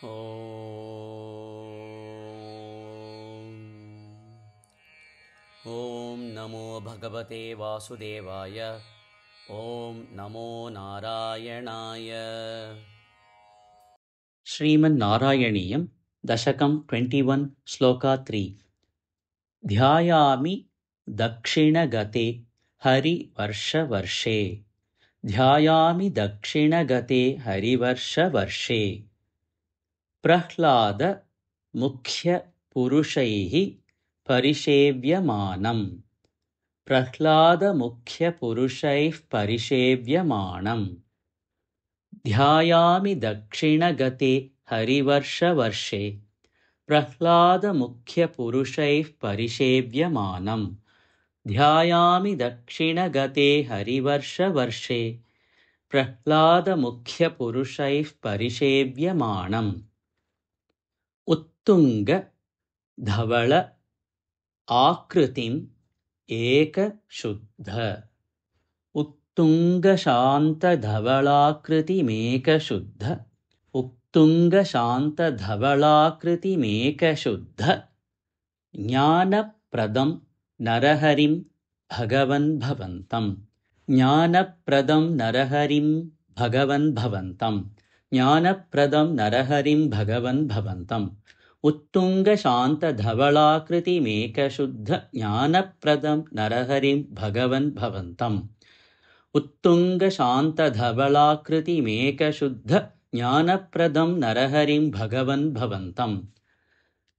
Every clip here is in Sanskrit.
ॐ नमो भगवते वासुदेवाय। ॐ नमो नारायणाय। श्रीमन्नारायणीयं दशकं 21 श्लोका 3। ध्यायामि दक्षिणगते हरिवर्षवर्षे। ध्यायामि दक्षिणगते हरिवर्षवर्षे। प्रह्लाद मुख्यपुरुषैः परिसेव्यमानम्। प्रह्लादमुख्यपुरुषैः परिसेव्यमानम्। ध्यायामि दक्षिणगते हरिवर्षवर्षे। प्रह्लादमुख्यपुरुषैः परिसेव्यमानम्। ध्यायामि दक्षिणगते हरिवर्षवर्षे। प्रह्लादमुख्यपुरुषैः परिसेव्यमानम्। उत्तुंग धवल आकृतिम् एकशुद्ध। उत्तुङ्गशान्तधवलाकृतिमेकशुद्ध। उत्तुङ्गशान्तधवलाकृतिमेकशुद्ध। ज्ञानप्रदं नरहरिं भगवन् भवन्तम्। ज्ञानप्रदं नरहरिं भगवन् भवन्तम्। ज्ञानप्रदं नरहरिं भगवन् भवन्तम्। उत्तुङ्गशान्तधवलाकृतिमेकशुद्ध। ज्ञानप्रदं नरहरिं भगवन् भवन्तम्। उत्तुङ्गशान्तधवलाकृतिमेकशुद्ध। ज्ञानप्रदं नरहरिं भगवन् भवन्तम्।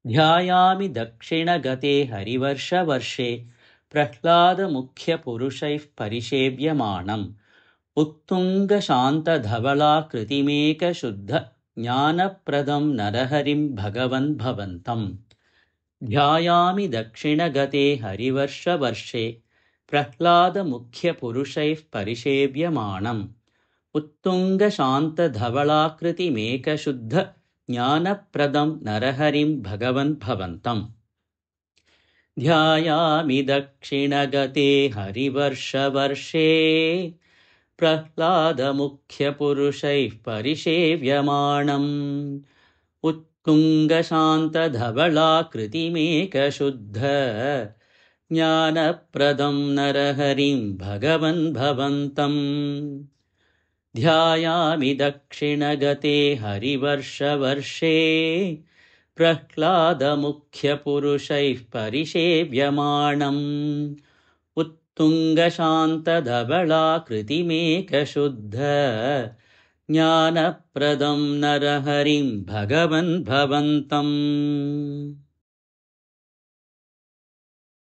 ध्यायामि दक्षिणगते हरिवर्षवर्षे। प्रह्लादमुख्यपुरुषैः परिसेव्यमानम्। उत्तुङ्गशान्तधवलाकृतिमेकशुद्ध। ज्ञानप्रदं नरहरिं भगवन् भवन्तम्। ध्यायामि दक्षिणगते हरिवर्षवर्षे। प्रह्लादमुख्यपुरुषैः परिसेव्यमानम्। उत्तुङ्गशान्तधवलाकृतिमेकशुद्ध। ज्ञानप्रदं नरहरिं भगवन् भवन्तम्। ध्यायामि दक्षिणगते हरिवर्षवर्षे। प्रह्लादमुख्यपुरुषैः परिसेव्यमानम्। उत्तुङ्गशान्तधवलाकृतिमेकशुद्ध। ज्ञानप्रदं नरहरिं भगवन् भवन्तम्। ध्यायामि दक्षिणगते हरिवर्षवर्षे। प्रह्लादमुख्यपुरुषैः परिसेव्यमानम्। उत्तुङ्गशान्तधवलाकृतिमेकशुद्ध। ज्ञानप्रदं नरहरिं भगवन् भवन्तम्।